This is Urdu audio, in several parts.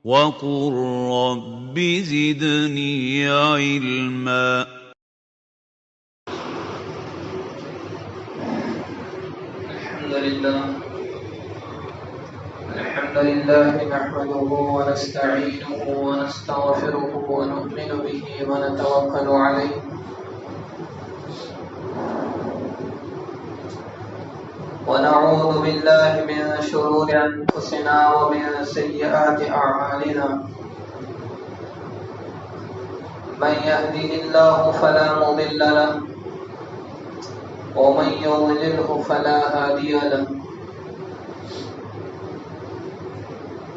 وقل رب زدني علما. الحمد لله نحمده ونستعينه ونستغفره ونؤمن به ونتوكل عليه ونعوذ بالله من شرور أنفسنا ومن سيئات أعمالنا من يهده الله فلا مضل له ومن يضلله فلا هادي له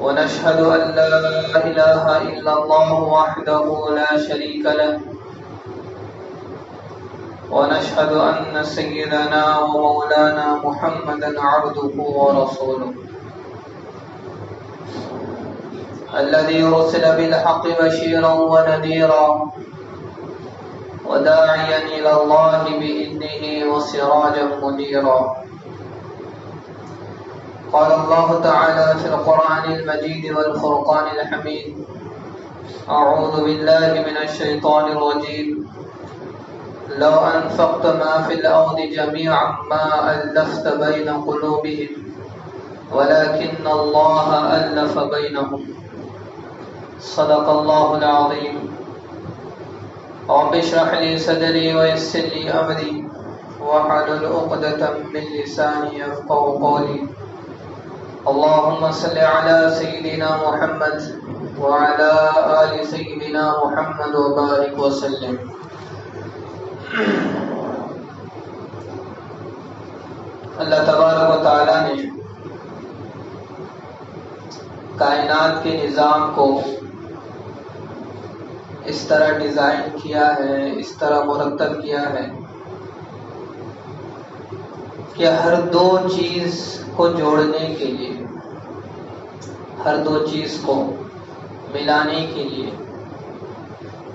ونشهد أن لا إله إلا الله وحده لا شريك له ونشهد أن سيدنا ومولانا محمدا عبده ورسوله الذي أرسل بالحق بشيرا ونذيرا وداعيا إلى الله بإذنه وسراجا منيرا. قال الله تعالى في القرآن المجيد والفرقان الحميد: أعوذ بالله من الشيطان الرجيم لو أنفقت ما في الأرض جميعا ما ألفت بين قلوبهم ولكن الله ألف بينهم. صدق الله العظيم. رب اشرح لي صدري ويسر لي أمري واحلل عقدة من لساني يفقهوا قولي. اللهم صل على سيدنا محمد وعلى آل سيدنا محمد وبارك وسلم. اللہ تبارک و تعالیٰ نے کائنات کے نظام کو اس طرح ڈیزائن کیا ہے، اس طرح مرتب کیا ہے کہ ہر دو چیز کو جوڑنے کے لیے، ہر دو چیز کو ملانے کے لیے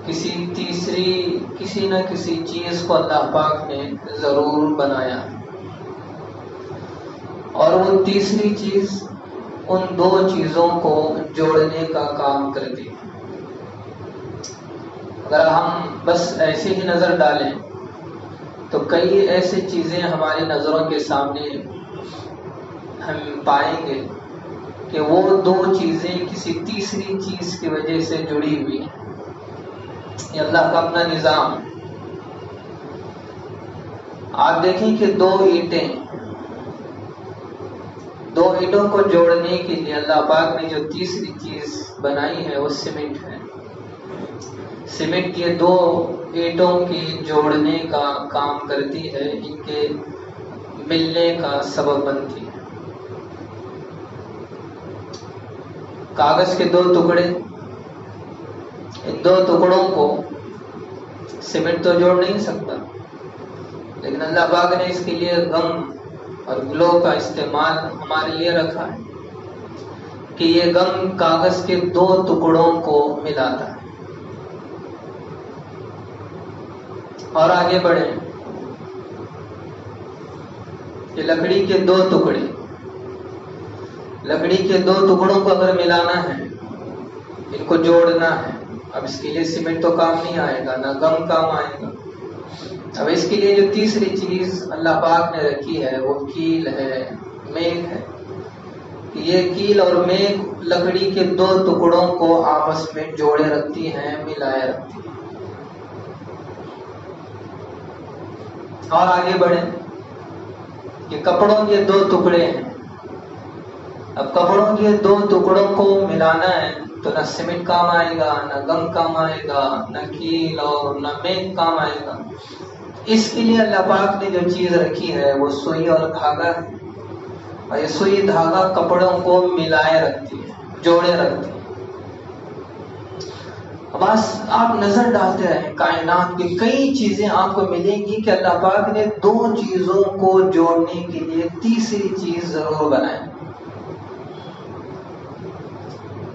کسی نہ کسی چیز کو اللہ پاک نے ضرور بنایا، اور وہ تیسری چیز ان دو چیزوں کو جوڑنے کا کام کرتی ہے. اگر ہم بس ایسے ہی نظر ڈالیں تو کئی ایسی چیزیں ہماری نظروں کے سامنے ہم پائیں گے کہ وہ دو چیزیں کسی تیسری چیز کی وجہ سے جڑی ہوئی ہیں. یہ اللہ کا اپنا نظام. آپ دیکھیں کہ دو اینٹوں کو جوڑنے کے لیے اللہ پاک نے جو تیسری چیز بنائی ہے وہ سیمنٹ ہے. سیمنٹ یہ دو اینٹوں کے جوڑنے کا کام کرتی ہے، ان کے ملنے کا سبب بنتی ہے. کاغذ کے دو ٹکڑے، ان دو ٹکڑوں کو سیمنٹ تو جوڑ نہیں سکتا، لیکن اللہ پاک نے اس کے لیے گم اور گلو کا استعمال ہمارے لیے رکھا ہے کہ یہ گم کاغذ کے دو ٹکڑوں کو ملاتا ہے. اور آگے بڑھیں کہ لکڑی کے دو ٹکڑوں کو اگر ملانا ہے، ان کو جوڑنا ہے، اب اس کے لیے سیمنٹ تو کام نہیں آئے گا، نہ گم کام آئے گا. اب اس کے لیے جو تیسری چیز اللہ پاک نے رکھی ہے وہ کیل ہے، میخ ہے. یہ کیل اور میخ لکڑی کے دو ٹکڑوں کو آپس میں جوڑے رکھتی ہیں، ملائے رکھتی ہیں. اور آگے بڑھیں کہ کپڑوں کے دو ٹکڑے ہیں. اب کپڑوں کے دو ٹکڑوں کو ملانا ہے تو نہ سیمنٹ کام آئے گا، نہ گم کام آئے گا، نہ کیل اور نہ میخ کام آئے گا. اس کے لیے اللہ پاک نے جو چیز رکھی ہے وہ سوئی اور دھاگا ہے. اور یہ سوئی دھاگا کپڑوں کو ملائے رکھتی ہے، جوڑے رکھتی ہے. بس آپ نظر ڈالتے رہیں، کائنات کی کئی چیزیں آپ کو ملیں گی کہ اللہ پاک نے دو چیزوں کو جوڑنے کے لیے تیسری چیز ضرور بنائے.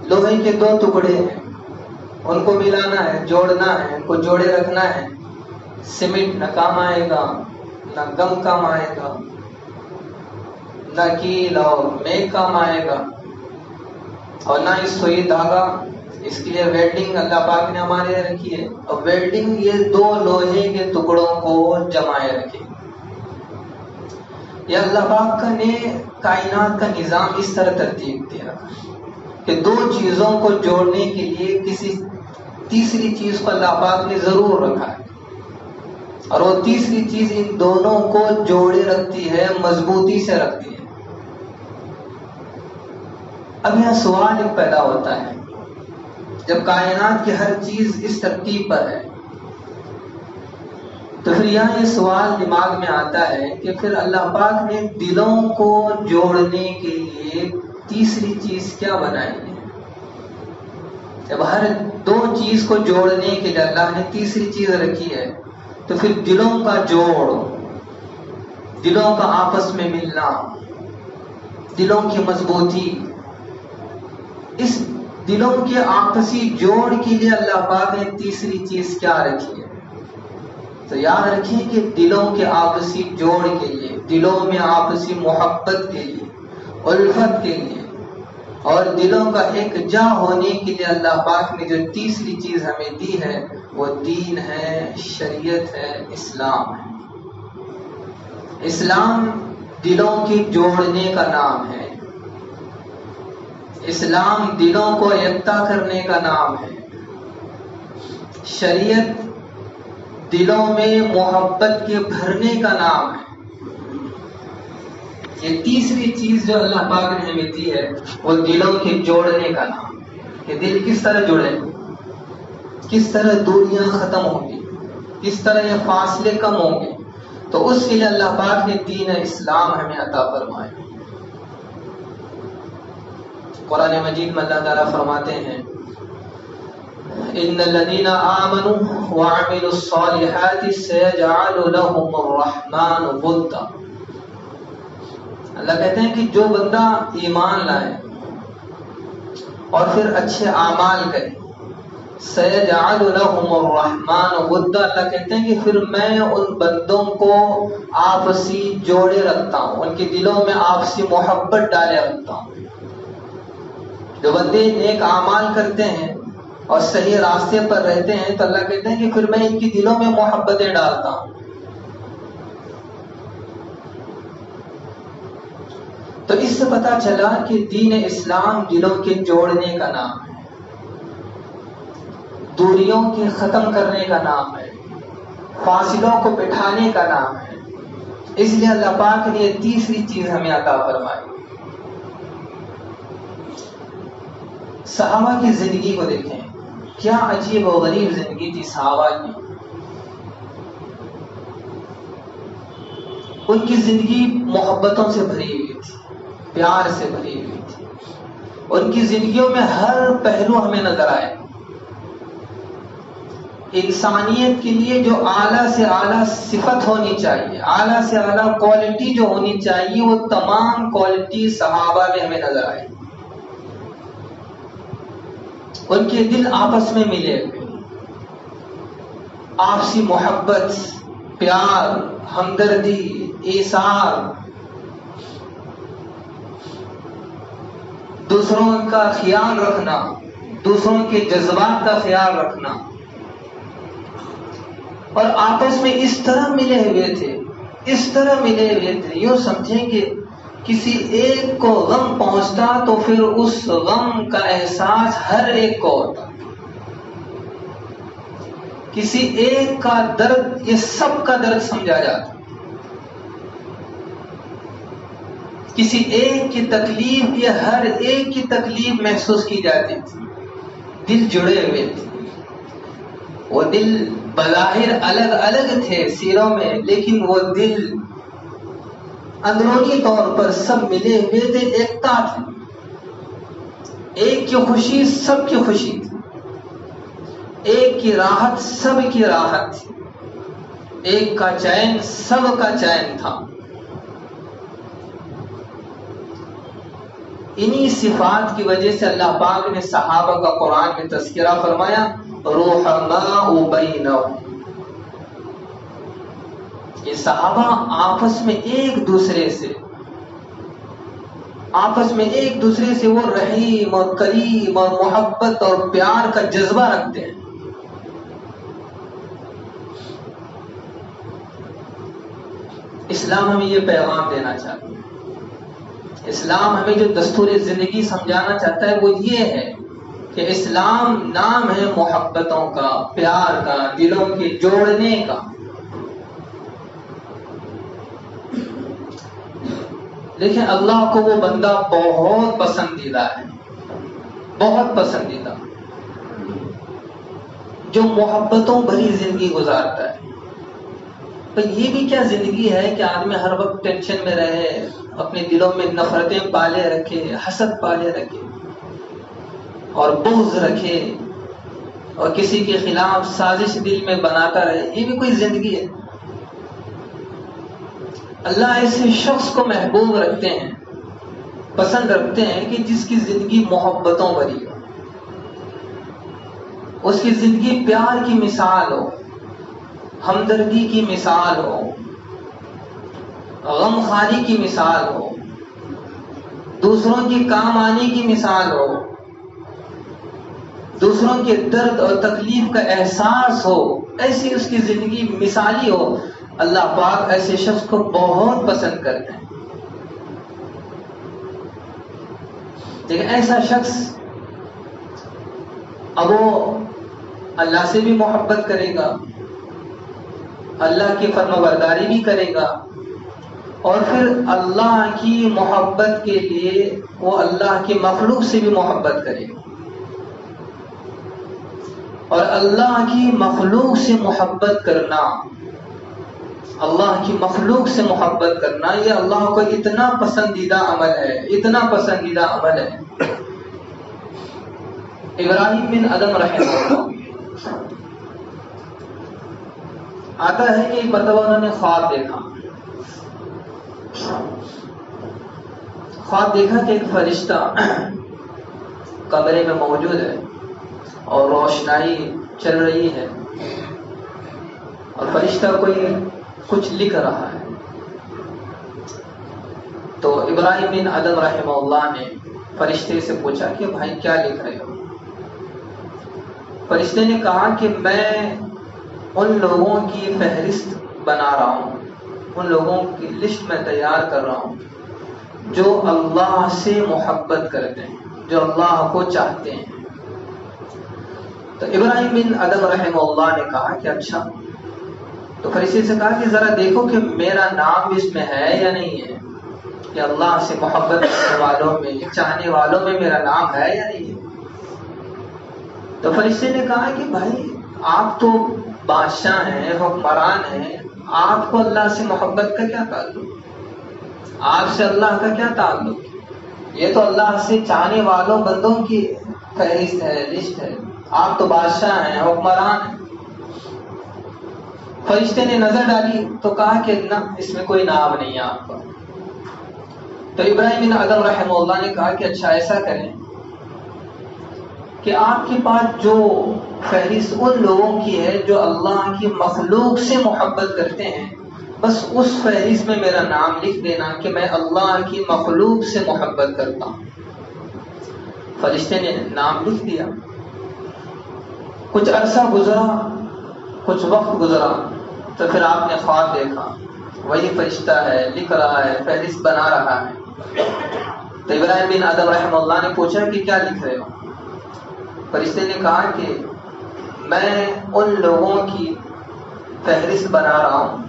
لوہے کے دو ٹکڑے ہیں، ان کو ملانا ہے، جوڑنا ہے، ان کو جوڑے رکھنا ہے. سیمنٹ نہ کام آئے گا، نہ گم کام آئے گا، نہ کیل اور میخ کام آئے گا. اور نہ اس سوئی دھاگا، اس کے لیے ویلڈنگ اللہ پاک نے ہمارے لیے رکھی ہے، اور ویلڈنگ یہ دو لوہے کے ٹکڑوں کو جمائے رکھے۔ یہ اللہ پاک کا نے کائنات کا نظام اس طرح ترتیب دیا کہ دو چیزوں کو جوڑنے کے لیے کسی تیسری چیز کو اللہ پاک نے ضرور رکھا ہے، اور وہ تیسری چیز ان دونوں کو جوڑے رکھتی ہے، مضبوطی سے رکھتی ہے۔ اب یہاں سوال ایک پیدا ہوتا ہے، جب کائنات کی ہر چیز اس ترتیب پر ہے تو پھر یہاں یہ سوال دماغ میں آتا ہے کہ پھر اللہ پاک نے دلوں کو جوڑنے کے لیے تیسری چیز کیا بنائی ہے؟ جب ہر دو چیز کو جوڑنے کے لیے اللہ نے تیسری چیز رکھی ہے تو پھر دلوں کا جوڑ، دلوں کا آپس میں ملنا، دلوں کی مضبوطی، اس دلوں کے آپسی جوڑ کے لیے اللہ پاک نے تیسری چیز کیا رکھی ہے؟ تو یاد رکھیں کہ دلوں کے آپسی جوڑ کے لیے، دلوں میں آپسی محبت کے لیے، الفت کے لیے، اور دلوں کا ایک جا ہونے کے لیے اللہ پاک نے جو تیسری چیز ہمیں دی ہے وہ دین ہے، شریعت ہے، اسلام ہے۔ اسلام دلوں کے جوڑنے کا نام ہے، اسلام دلوں کو یکتا کرنے کا نام ہے، شریعت دلوں میں محبت کے بھرنے کا نام ہے۔ یہ تیسری چیز جو اللہ پاک نے ہمیں دی ہے وہ دلوں کے جوڑنے کا نام ہے کہ دل کس طرح جڑے، کس طرح دوریاں ختم ہوں گی، کس طرح یہ فاصلے کم ہوں گے، تو اس کے لیے اللہ پاک نے دین اسلام ہمیں عطا فرمایا۔ قرآن مجید میں اللہ تعالیٰ فرماتے ہیں ان الذين آمنوا وعملوا الصالحات سيجعل لهم الرحمن ودا۔ اللہ کہتے ہیں کہ جو بندہ ایمان لائے اور پھر اچھے اعمال کرے، سيجعل لهم الرحمن ودا، اللہ کہتے ہیں کہ پھر میں ان بندوں کو آپسی جوڑے رکھتا ہوں، ان کے دلوں میں آپسی محبت ڈالے رکھتا ہوں۔ جو بندے نیک اعمال کرتے ہیں اور صحیح راستے پر رہتے ہیں تو اللہ کہتے ہیں کہ پھر میں ان کی دلوں میں محبتیں ڈالتا ہوں۔ تو اس سے پتا چلا کہ دین اسلام دلوں کے جوڑنے کا نام ہے، دوریوں کے ختم کرنے کا نام ہے، فاصلوں کو بٹھانے کا نام ہے۔ اس لیے اللہ پاک نے یہ تیسری چیز ہمیں عطا فرمائی۔ صحابہ کی زندگی کو دیکھیں، کیا عجیب و غریب زندگی تھی صحابہ کی۔ ان کی زندگی محبتوں سے بھری ہوئی تھی، پیار سے بھری ہوئی تھی۔ ان کی زندگیوں میں ہر پہلو ہمیں نظر آئے۔ انسانیت کے لیے جو اعلیٰ سے اعلیٰ صفت ہونی چاہیے، اعلیٰ سے اعلیٰ کوالٹی جو ہونی چاہیے، وہ تمام کوالٹی صحابہ میں ہمیں نظر آئی۔ ان کے دل آپس میں ملے ہوئے، آپسی محبت، پیار، ہمدردی، ایثار، دوسروں کا خیال رکھنا، دوسروں کے جذبات کا خیال رکھنا، اور آپس میں اس طرح ملے ہوئے تھے، اس طرح ملے ہوئے تھے، یوں سمجھیں کہ کسی ایک کو غم پہنچتا تو پھر اس غم کا احساس ہر ایک کو ہوتا، کسی ایک کا درد یہ سب کا درد سمجھا جاتا، کسی ایک کی تکلیف یہ ہر ایک کی تکلیف محسوس کی جاتی تھی۔ دل جڑے ہوئے تھے، وہ دل بظاہر الگ الگ تھے سیروں میں، لیکن وہ دل اندرونی طور پر سب ملے ہوئے تھے، ایکتا تھی۔ ایک کی خوشی سب کی خوشی تھی، ایک کی راحت سب کی راحت تھی، ایک کا چین سب کا چین تھا۔ انہی صفات کی وجہ سے اللہ پاک نے صحابہ کا قرآن میں تذکرہ فرمایا، رحماء بینہم، یہ صحابہ آپس میں ایک دوسرے سے آپس میں ایک دوسرے سے وہ رحیم اور کریم اور محبت اور پیار کا جذبہ رکھتے ہیں. اسلام ہمیں یہ پیغام دینا چاہتا ہے. اسلام ہمیں جو دستور زندگی سمجھانا چاہتا ہے وہ یہ ہے کہ اسلام نام ہے محبتوں کا، پیار کا، دلوں کے جوڑنے کا. لیکن اللہ کو وہ بندہ بہت پسندیدہ ہے، بہت پسندیدہ، جو محبتوں بھری زندگی گزارتا ہے. تو یہ بھی کیا زندگی ہے کہ آدمی ہر وقت ٹینشن میں رہے، اپنے دلوں میں نفرتیں پالے رکھے، حسد پالے رکھے اور بغض رکھے اور کسی کے خلاف سازش دل میں بناتا رہے. یہ بھی کوئی زندگی ہے؟ اللہ ایسے شخص کو محبوب رکھتے ہیں، پسند رکھتے ہیں کہ جس کی زندگی محبتوں بھری ہو، اس کی زندگی پیار کی مثال ہو، ہمدردی کی مثال ہو، غمخواری کی مثال ہو، دوسروں کی کام آنے کی مثال ہو، دوسروں کے درد اور تکلیف کا احساس ہو. ایسی اس کی زندگی مثالی ہو. اللہ پاک ایسے شخص کو بہت پسند کرتے ہیں. لیکن ایسا شخص اب وہ اللہ سے بھی محبت کرے گا، اللہ کی فرمانبرداری بھی کرے گا، اور پھر اللہ کی محبت کے لیے وہ اللہ کی مخلوق سے بھی محبت کرے گا. اور اللہ کی مخلوق سے محبت کرنا، اللہ کی مخلوق سے محبت کرنا، یہ اللہ کو اتنا پسندیدہ عمل ہے، اتنا پسندیدہ عمل ہے. ابراہیم بن ادم رحمہ اللہ آتا ہے کہ ایک مرتبہ انہوں نے خواب دیکھا. خواب دیکھا کہ ایک فرشتہ کمرے میں موجود ہے اور روشنائی چل رہی ہے اور فرشتہ کوئی کچھ لکھ رہا ہے. تو ابراہیم بن ادم رحمہ اللہ نے فرشتے سے پوچھا کہ بھائی کیا لکھ رہے ہو؟ فرشتے نے کہا کہ میں ان لوگوں کی فہرست بنا رہا ہوں، ان لوگوں کی لسٹ میں تیار کر رہا ہوں جو اللہ سے محبت کرتے ہیں، جو اللہ کو چاہتے ہیں. تو ابراہیم بن ادم رحمہ اللہ نے کہا کہ اچھا. تو فرشتے سے کہا کہ ذرا دیکھو کہ میرا نام اس میں ہے یا نہیں ہے، کہ اللہ سے محبت کرنے والوں میں، چاہنے والوں میں میرا نام ہے یا نہیں ہے. تو فرشتے نے کہا کہ بھائی آپ تو بادشاہ ہیں، حکمران ہیں، آپ کو اللہ سے محبت کا کیا تعلق؟ آپ سے اللہ کا کیا تعلق؟ یہ تو اللہ سے چاہنے والوں بندوں کی فہرست ہے، لسٹ ہے. آپ تو بادشاہ ہیں، حکمران ہیں. فرشتے نے نظر ڈالی تو کہا کہ نہ، اس میں کوئی نام نہیں ہے آپ کا. تو ابراہیم بن ادم رحمہ اللہ نے کہا کہ اچھا ایسا کریں کہ آپ کے پاس جو فہرست ان لوگوں کی ہے جو اللہ کی مخلوق سے محبت کرتے ہیں، بس اس فہرست میں میرا نام لکھ دینا کہ میں اللہ کی مخلوق سے محبت کرتا ہوں. فرشتے نے نام لکھ دیا. کچھ عرصہ گزرا، کچھ وقت گزرا، تو پھر آپ نے خواب دیکھا، وہی فرشتہ ہے، لکھ رہا ہے، فہرست بنا رہا ہے. تو ابراہیم بن ادم رحمہ اللہ نے پوچھا کہ کیا لکھ رہے ہو؟ فرشتے نے کہا کہ میں ان لوگوں کی فہرست بنا رہا ہوں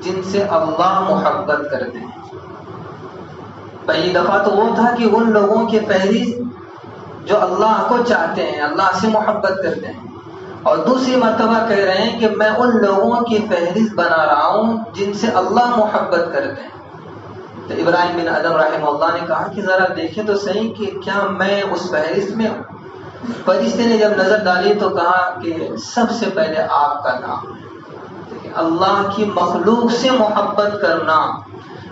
جن سے اللہ محبت کرتے ہیں. پہلی دفعہ تو وہ تھا کہ ان لوگوں کی فہرست جو اللہ کو چاہتے ہیں، اللہ سے محبت کرتے ہیں، اور دوسری مرتبہ کہہ رہے ہیں کہ میں ان لوگوں کی فہرست بنا رہا ہوں جن سے اللہ محبت کرتے ہیں. تو ابراہیم بن ادم رحمہ اللہ نے کہا کہ ذرا دیکھیں تو صحیح کہ کیا میں اس فہرست میں ہوں. فرشتے نے جب نظر ڈالی تو کہا کہ سب سے پہلے آپ کا نام ہے. اللہ کی مخلوق سے محبت کرنا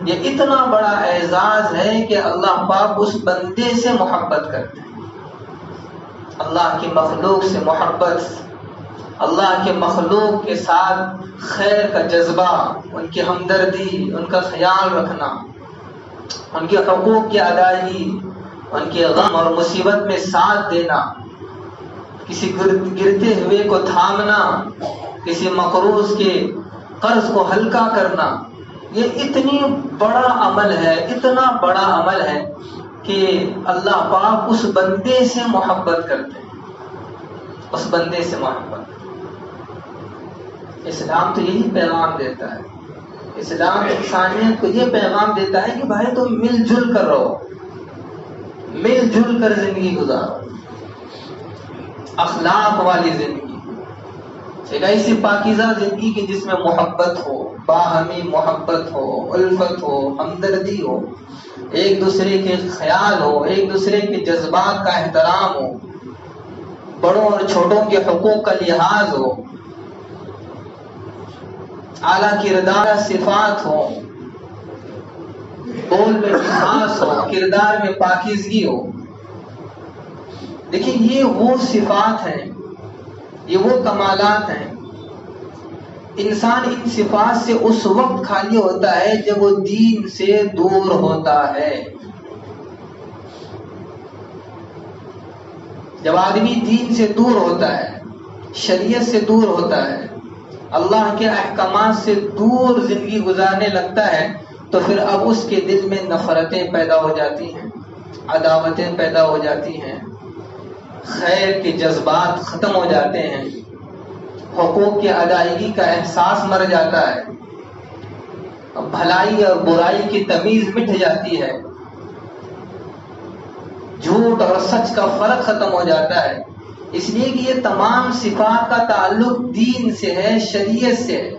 یہ اتنا بڑا اعزاز ہے کہ اللہ پاک اس بندے سے محبت کرتے ہیں. اللہ کی مخلوق سے محبت، اللہ کے مخلوق کے ساتھ خیر کا جذبہ، ان کی ہمدردی، ان کا خیال رکھنا، ان کے حقوق کی ادائیگی، ان کے غم اور مصیبت میں ساتھ دینا، کسی گرتے ہوئے کو تھامنا، کسی مقروض کے قرض کو ہلکا کرنا، یہ اتنی بڑا عمل ہے، اتنا بڑا عمل ہے کہ اللہ پاک اس بندے سے محبت کرتے ہیں، اس بندے سے محبت۔ اسلام تو یہی پیغام دیتا ہے، اسلام انسانیت کو یہ پیغام دیتا ہے کہ بھائی تم مل جل کر رہو، مل جل کر زندگی گزارو، اخلاق والی زندگی، ایک ایسی پاکیزہ زندگی کی جس میں محبت ہو، باہمی محبت ہو، الفت ہو، ہمدردی ہو، ایک دوسرے کے خیال ہو، ایک دوسرے کے جذبات کا احترام ہو، بڑوں اور چھوٹوں کے حقوق کا لحاظ ہو، اعلیٰ کردار صفات ہو، بول میں مٹھاس ہو، کردار میں پاکیزگی ہو۔ دیکھیں یہ وہ صفات ہیں، یہ وہ کمالات ہیں، انسان ان صفات سے اس وقت خالی ہوتا ہے جب وہ دین سے دور ہوتا ہے۔ جب آدمی دین سے دور ہوتا ہے، شریعت سے دور ہوتا ہے، اللہ کے احکامات سے دور زندگی گزارنے لگتا ہے، تو پھر اب اس کے دل میں نفرتیں پیدا ہو جاتی ہیں، عداوتیں پیدا ہو جاتی ہیں، خیر کے جذبات ختم ہو جاتے ہیں، حقوق کی ادائیگی کا احساس مر جاتا ہے، بھلائی اور برائی کی تمیز مٹ جاتی ہے، جھوٹ اور سچ کا فرق ختم ہو جاتا ہے، اس لیے کہ یہ تمام صفات کا تعلق دین سے ہے، شریعت سے ہے۔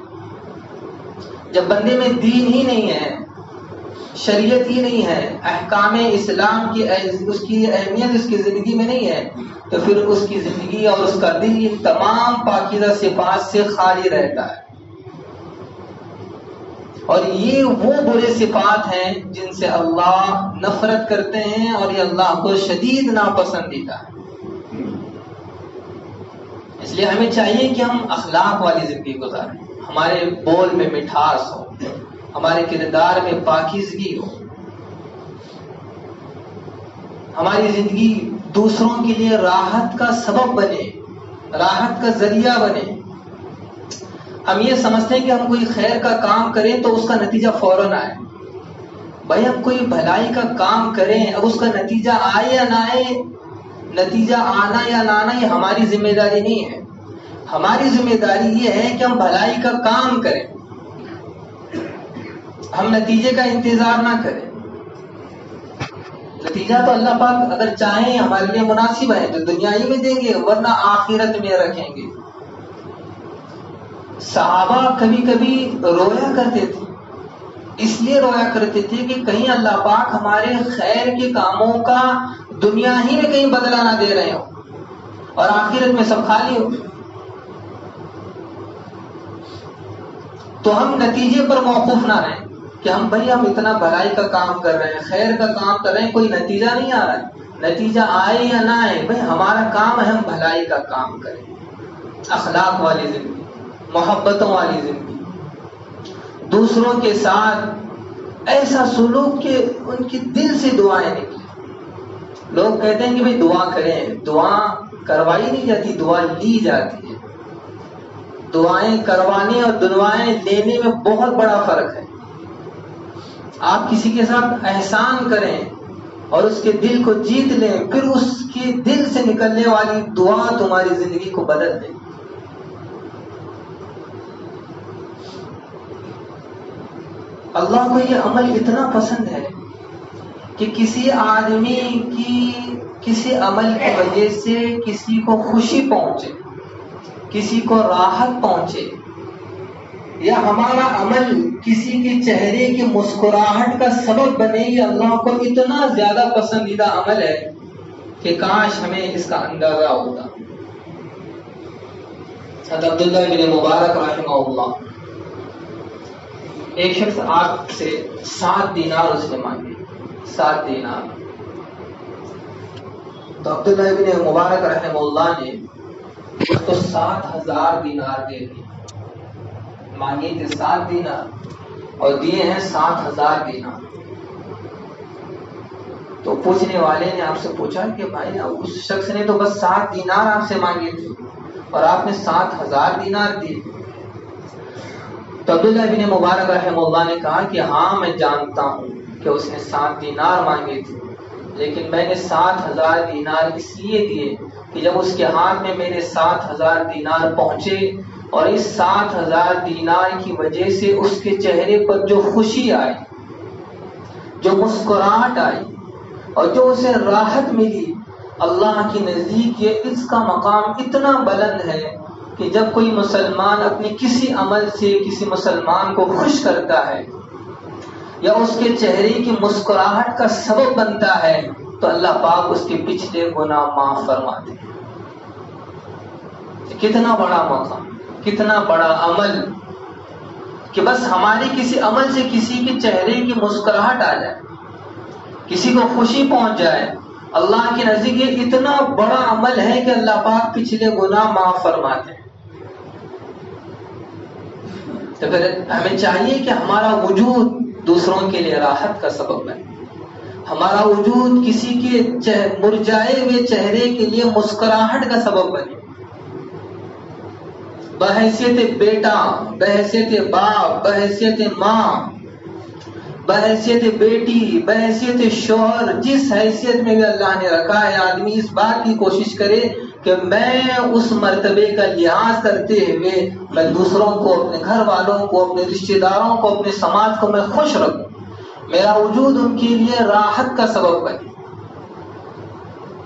جب بندے میں دین ہی نہیں ہے، شریعت ہی نہیں ہے، احکام اسلام کی اس کی اہمیت اس کی زندگی میں نہیں ہے، تو پھر اس کی زندگی اور اس کا دل ان تمام پاکیزہ صفات سے خالی رہتا ہے۔ اور یہ وہ برے صفات ہیں جن سے اللہ نفرت کرتے ہیں، اور یہ اللہ کو شدید ناپسندیدہ ہے۔ اس لیے ہمیں چاہیے کہ ہم اخلاق والی زندگی گزاریں، ہمارے بول میں مٹھاس ہو، ہمارے کردار میں پاکیزگی ہو، ہماری زندگی دوسروں کے لیے راحت کا سبب بنے، راحت کا ذریعہ بنے۔ ہم یہ سمجھتے ہیں کہ ہم کوئی خیر کا کام کریں تو اس کا نتیجہ فوراً آئے۔ بھائی ہم کوئی بھلائی کا کام کریں، اب اس کا نتیجہ آئے یا نہ آئے، نتیجہ آنا یا نہ آنا یہ ہماری ذمہ داری نہیں ہے۔ ہماری ذمہ داری یہ ہے کہ ہم بھلائی کا کام کریں، ہم نتیجے کا انتظار نہ کریں۔ نتیجہ تو اللہ پاک اگر چاہیں ہمارے لیے مناسب ہے تو دنیا ہی میں دیں گے، ورنہ آخرت میں رکھیں گے۔ صحابہ کبھی کبھی رویا کرتے تھے، اس لیے رویا کرتے تھے کہ کہیں اللہ پاک ہمارے خیر کے کاموں کا دنیا ہی میں کہیں بدلہ نہ دے رہے ہوں اور آخرت میں سب خالی ہو۔ تو ہم نتیجے پر موقوف نہ رہیں کہ ہم اتنا بھلائی کا کام کر رہے ہیں، خیر کا کام کر رہے ہیں، کوئی نتیجہ نہیں آ رہا ہے، نتیجہ آئے یا نہ آئے، بھائی ہمارا کام ہے ہم بھلائی کا کام کریں۔ اخلاق والی زندگی، محبتوں والی زندگی، دوسروں کے ساتھ ایسا سلوک کہ ان کی دل سے دعائیں نکلیں۔ لوگ کہتے ہیں کہ بھائی دعا کریں، دعا کروائی نہیں جاتی، دعا لی جاتی ہے۔ دعائیں کروانے اور دعائیں لینے میں بہت بڑا فرق ہے۔ آپ کسی کے ساتھ احسان کریں اور اس کے دل کو جیت لیں، پھر اس کے دل سے نکلنے والی دعا تمہاری زندگی کو بدل دے۔ اللہ کو یہ عمل اتنا پسند ہے کہ کسی آدمی کی کسی عمل کی وجہ سے کسی کو خوشی پہنچے، کسی کو راحت پہنچے، یا ہمارا عمل کسی کے چہرے کی مسکراہٹ کا سبب بنے، یہ اللہ کو اتنا زیادہ پسندیدہ عمل ہے کہ کاش ہمیں اس کا اندازہ ہوتا۔ حضرت عبداللہ بن مبارک رحمہ اللہ، ایک شخص آپ سے 7 دینار اس نے مانگے، 7 دینار۔ تو عبداللہ بن مبارک رحمہ اللہ نے اس کو 7,000 دینار دے دیے۔ مانگے تھے 7 دینار اور دیے ہیں 7,000 دینار۔ تو پوچھنے والے نے آپ سے پوچھا کہ بھائی اس شخص نے تو بس 7 دینار آپ سے مانگے تھے اور آپ نے 7,000 دینار دیے. تو عبداللہ بن مبارک رحمہ اللہ نے کہا کہ ہاں میں جانتا ہوں کہ اس نے 7 دینار مانگے تھے، لیکن میں نے 7,000 دینار اس لیے دیے کہ جب اس کے ہاتھ میں میرے 7,000 دینار پہنچے اور اس 7,000 دینار کی وجہ سے اس کے چہرے پر جو خوشی آئی، جو مسکراہٹ آئی اور جو اسے راحت ملی، اللہ کے نزدیک یہ اس کا مقام اتنا بلند ہے کہ جب کوئی مسلمان اپنے کسی عمل سے کسی مسلمان کو خوش کرتا ہے یا اس کے چہرے کی مسکراہٹ کا سبب بنتا ہے تو اللہ پاک اس کے پچھلے گناہ معاف فرماتے ہیں. کتنا بڑا موقع، کتنا بڑا عمل کہ بس ہمارے کسی عمل سے کسی کے چہرے کی مسکراہٹ آ جائے، کسی کو خوشی پہنچ جائے. اللہ کے نزدیک یہ اتنا بڑا عمل ہے کہ اللہ پاک پچھلے گناہ معاف فرماتے ہیں. تو پھر ہمیں چاہیے کہ ہمارا وجود دوسروں کے لیے راحت کا سبب بنے، ہمارا وجود کسی کے مرجھائے ہوئے چہرے کے لیے مسکراہٹ کا سبب بنے. بحیثیت بیٹا، بحیثیت باپ، بحیثیت ماں، بحیثیت بیٹی، بحیثیت شوہر، جس حیثیت میں بھی اللہ نے رکھا ہے، آدمی اس بات کی کوشش کرے کہ میں اس مرتبے کا لحاظ کرتے ہوئے میں دوسروں کو، اپنے گھر والوں کو، اپنے رشتہ داروں کو، اپنے سماج کو میں خوش رکھوں، میرا وجود ان کے لیے راحت کا سبب بنے.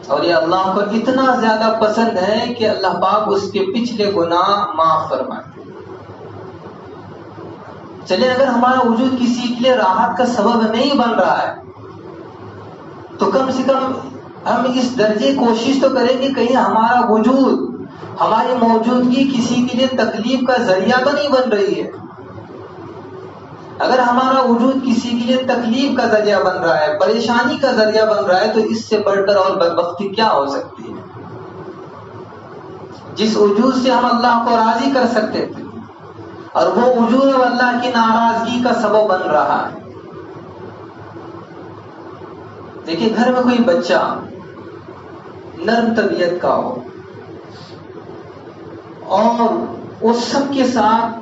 اور یہ اللہ کو اتنا زیادہ پسند ہے کہ اللہ پاک اس کے پچھلے گناہ معاف فرماتے. چلے اگر ہمارا وجود کسی کے لیے راحت کا سبب نہیں بن رہا ہے تو کم سے کم ہم اس درجے کوشش تو کریں گے کہیں ہمارا وجود، ہماری موجودگی کسی کے لیے تکلیف کا ذریعہ تو نہیں بن رہی ہے. اگر ہمارا وجود کسی کے لیے تکلیف کا ذریعہ بن رہا ہے، پریشانی کا ذریعہ بن رہا ہے، تو اس سے بڑھ کر اور بدبختی کیا ہو سکتی ہے؟ جس وجود سے ہم اللہ کو راضی کر سکتے تھے اور وہ وجود اللہ کی ناراضگی کا سبب بن رہا ہے. دیکھیے گھر میں کوئی بچہ نرم طبیعت کا ہو اور وہ سب کے ساتھ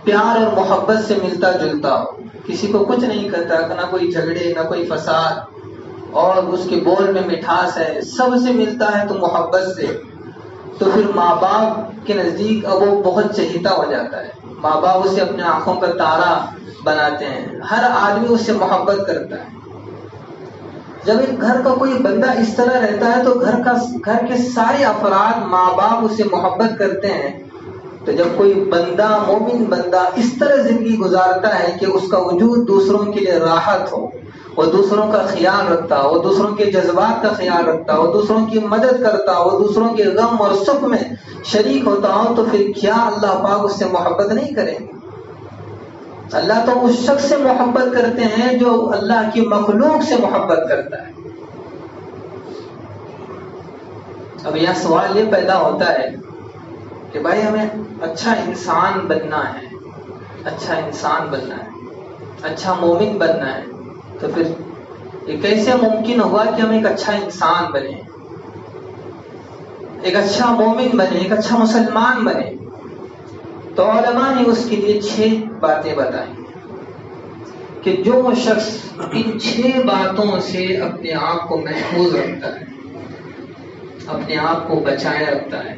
پیار اور محبت سے ملتا جلتا ہو، کسی کو کچھ نہیں کرتا، نہ کوئی جھگڑے نہ کوئی فساد، اور اس کے بول میں مٹھاس ہے، سب سے ملتا ہے تو محبت سے، تو پھر ماں باپ کے نزدیک اب وہ بہت چہیتا ہو جاتا ہے. ماں باپ اسے اپنے آنکھوں کا تارا بناتے ہیں، ہر آدمی اس سے محبت کرتا ہے. جب ایک گھر کا کوئی بندہ اس طرح رہتا ہے تو گھر کے سارے افراد ماں باپ اسے محبت کرتے ہیں. تو جب کوئی بندہ، مومن بندہ اس طرح زندگی گزارتا ہے کہ اس کا وجود دوسروں کے لیے راحت ہو، وہ دوسروں کا خیال رکھتا ہو، وہ دوسروں کے جذبات کا خیال رکھتا ہو، دوسروں کی مدد کرتا ہو، دوسروں کے غم اور سکھ میں شریک ہوتا ہو، تو پھر کیا اللہ پاک اس سے محبت نہیں کریں گے؟ اللہ تو اس شخص سے محبت کرتے ہیں جو اللہ کی مخلوق سے محبت کرتا ہے. اب یہاں سوال یہ پیدا ہوتا ہے کہ بھائی ہمیں اچھا انسان بننا ہے، اچھا انسان بننا ہے، اچھا مومن بننا ہے، تو پھر یہ کیسے ممکن ہوا کہ ہم ایک اچھا انسان بنے، ایک اچھا مومن بنے، ایک اچھا مسلمان بنے؟ تو علماء نے اس کے لیے 6 باتیں بتائیں کہ جو شخص ان 6 باتوں سے اپنے آپ کو محفوظ رکھتا ہے، اپنے آپ کو بچائے رکھتا ہے،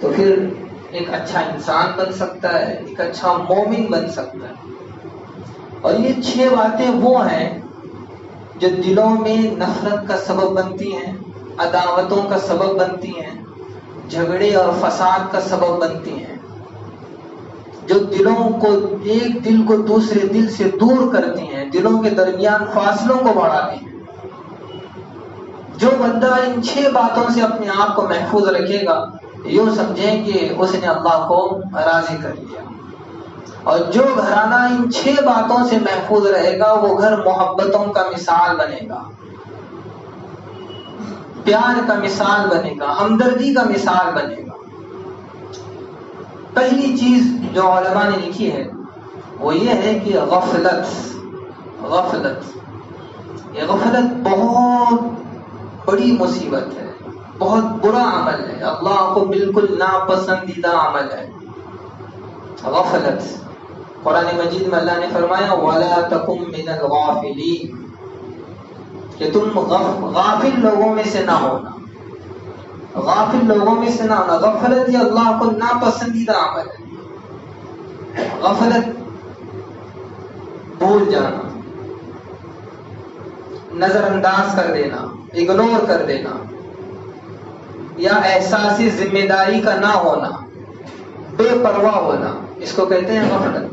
تو پھر ایک اچھا انسان بن سکتا ہے، ایک اچھا مومن بن سکتا ہے. اور یہ 6 باتیں وہ ہیں جو دلوں میں نفرت کا سبب بنتی ہیں، عداوتوں کا سبب بنتی ہیں، جھگڑے اور فساد کا سبب بنتی ہیں، جو دلوں کو، ایک دل کو دوسرے دل سے دور کرتی ہیں، دلوں کے درمیان فاصلوں کو بڑھاتی ہیں. جو بندہ ان 6 باتوں سے اپنے آپ کو محفوظ رکھے گا، یوں سمجھیں کہ اس نے اللہ کو راضی کر لیا. اور جو گھرانہ ان 6 باتوں سے محفوظ رہے گا وہ گھر محبتوں کا مثال بنے گا، پیار کا مثال بنے گا، ہمدردی کا مثال بنے گا. پہلی چیز جو علماء نے لکھی ہے وہ یہ ہے کہ غفلت. یہ غفلت بہت بڑی مصیبت ہے، بہت برا عمل ہے، اللہ کو بالکل ناپسندیدہ عمل ہے غفلت۔ قرآن مجید میں اللہ نے فرمایا وَلَا تَكُن مِّنَ الْغَافِلِينَ، کہ تم غافل لوگوں میں سے نہ ہونا، غافل لوگوں میں سے نہ ہونا۔ غفلت یہ اللہ کو ناپسندیدہ عمل ہے۔ غفلت بھول جانا، نظر انداز کر دینا، اگنور کر دینا، یا احساس ذمہ داری کا نہ ہونا، بے پرواہ ہونا، اس کو کہتے ہیں غفلت۔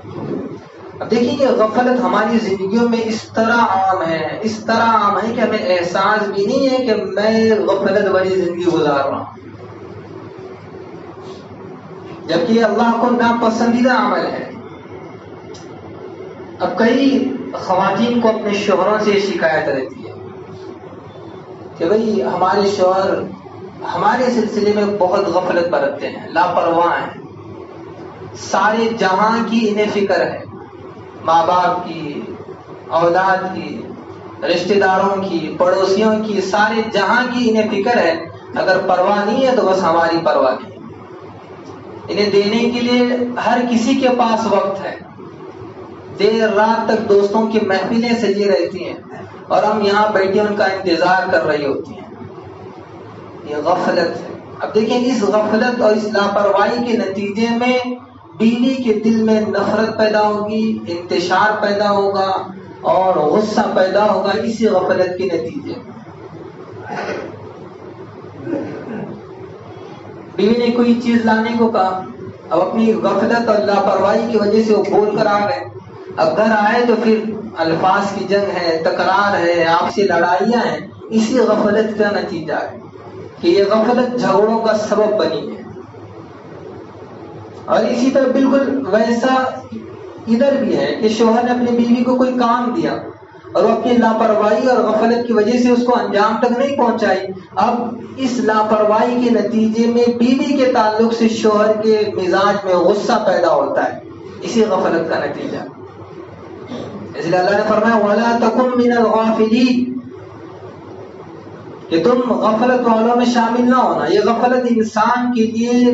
اب دیکھیے یہ غفلت ہماری زندگیوں میں اس طرح عام ہے، اس طرح عام ہے کہ ہمیں احساس بھی نہیں ہے کہ میں غفلت والی زندگی گزار رہا ہوں، جبکہ یہ اللہ کو ناپسندیدہ عمل ہے۔ اب کئی خواتین کو اپنے شوہروں سے شکایت رہتی ہے کہ بھئی ہمارے شوہر ہمارے سلسلے میں بہت غفلت برتتے ہیں، لاپرواہ ہیں، سارے جہاں کی انہیں فکر ہے، ماں باپ کی، اولاد کی، رشتہ داروں کی، پڑوسیوں کی، سارے جہاں کی انہیں فکر ہے، اگر پرواہ نہیں ہے تو بس ہماری پرواہ نہیں۔ انہیں دینے کے لیے ہر کسی کے پاس وقت ہے، دیر رات تک دوستوں کی محفلیں سجی رہتی ہیں اور ہم یہاں بیٹھے ان کا انتظار کر رہی ہوتی ہیں۔ یہ غفلت ہے۔ اب دیکھیں اس غفلت اور اس لاپرواہی کے نتیجے میں بیوی کے دل میں نفرت پیدا ہوگی، انتشار پیدا ہوگا اور غصہ پیدا ہوگا اسی غفلت کے نتیجے میں۔ بیوی نے کوئی چیز لانے کو کہا، اب اپنی غفلت اور لاپرواہی کی وجہ سے وہ بول کر آ گئے، اب گھر آئے تو پھر الفاظ کی جنگ ہے، تکرار ہے، آپسی لڑائیاں ہیں، اسی غفلت کا نتیجہ ہے کہ یہ غفلت جھگڑوں کا سبب بنی ہے۔ اور اسی طرح بالکل ویسا ادھر بھی ہے کہ شوہر نے اپنی بیوی کو کوئی کام دیا اور وہ اپنی لاپرواہی اور غفلت کی وجہ سے اس کو انجام تک نہیں پہنچائی، اب اس لاپرواہی کے نتیجے میں بیوی کے تعلق سے شوہر کے مزاج میں غصہ پیدا ہوتا ہے، اسی غفلت کا نتیجہ۔ اس لیے اللہ نے فرمایا وَلَا تَكُن مِّنَ الْغَافِلِينَ، کہ تم غفلت والوں میں شامل نہ ہونا۔ یہ غفلت انسان کے لیے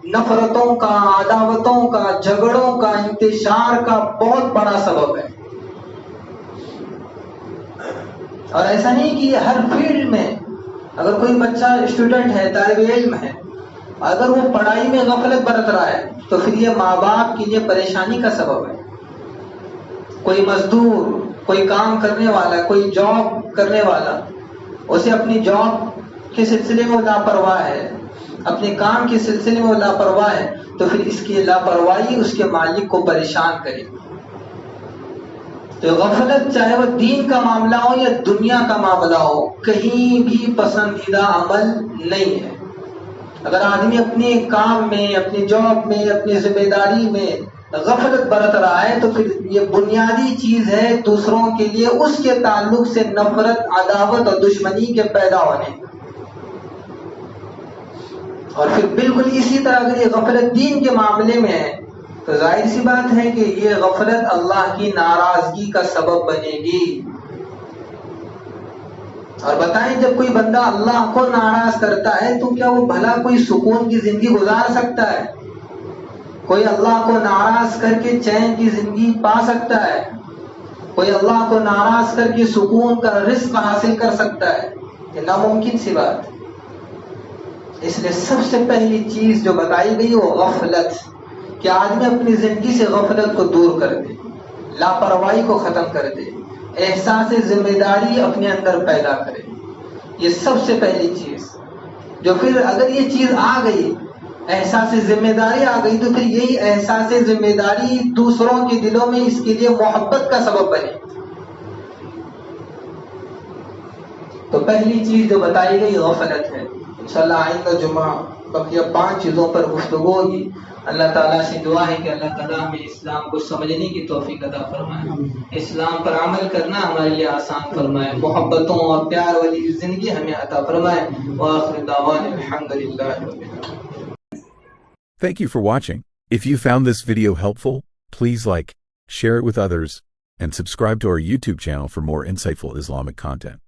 نفرتوں کا، عداوتوں کا، جھگڑوں کا، انتشار کا بہت بڑا سبب ہے۔ اور ایسا نہیں کہ یہ ہر فیلڈ میں، اگر کوئی بچہ اسٹوڈنٹ ہے، طالب علم ہے، اگر وہ پڑھائی میں غفلت برت رہا ہے تو پھر یہ ماں باپ کے لیے پریشانی کا سبب ہے۔ کوئی مزدور، کوئی کام کرنے والا، کوئی جاب کرنے والا، اسے اپنی جاب کے سلسلے میں لاپرواہ ہے، اپنے کام کے سلسلے میں لاپرواہ ہے، تو پھر اس کی لاپرواہی اس کے مالک کو پریشان کرے گی۔ تو غفلت چاہے وہ دین کا معاملہ ہو یا دنیا کا معاملہ ہو، کہیں بھی پسندیدہ عمل نہیں ہے۔ اگر آدمی اپنے کام میں، اپنی جاب میں، اپنی ذمہ داری میں غفلت برت رہا ہے تو پھر یہ بنیادی چیز ہے دوسروں کے لیے اس کے تعلق سے نفرت، عداوت اور دشمنی کے پیدا ہونے۔ اور پھر بالکل اسی طرح اگر یہ غفلت دین کے معاملے میں ہے تو ظاہر سی بات ہے کہ یہ غفلت اللہ کی ناراضگی کا سبب بنے گی۔ اور بتائیں جب کوئی بندہ اللہ کو ناراض کرتا ہے تو کیا وہ بھلا کوئی سکون کی زندگی گزار سکتا ہے؟ کوئی اللہ کو ناراض کر کے چین کی زندگی پا سکتا ہے؟ کوئی اللہ کو ناراض کر کے سکون کا رزق حاصل کر سکتا ہے؟ یہ ناممکن سی بات ہے۔ اس لیے سب سے پہلی چیز جو بتائی گئی وہ غفلت، کہ آدمی اپنی زندگی سے غفلت کو دور کر دے، لاپرواہی کو ختم کر دے، احساس ذمہ داری اپنے اندر پیدا کرے۔ یہ سب سے پہلی چیز، جو پھر اگر یہ چیز آ گئی، احساس ذمہ داری آ گئی، تو پھر یہی احساس ذمہ داری دوسروں کے دلوں میں اس کے لیے محبت کا سبب بنے۔ تو پہلی چیز جو بتائی گئی غفلت ہے۔ انشاءاللہ آئندہ جمعہ بقیہ 5 چیزوں پر گفتگو ہوگی۔ اللہ تعالیٰ سے دعا ہے کہ اللہ تعالیٰ ہمیں اسلام کو سمجھنے کی توفیق عطا فرمائے، اسلام پر عمل کرنا ہمارے لیے آسان فرمائے، محبتوں اور پیار والی زندگی ہمیں عطا فرمائے۔ وآخر دعوانا الحمدللہ رب العالمین۔ Thank you for watching. If you found this video helpful, please like, share it with others, and subscribe to our YouTube channel for more insightful Islamic content.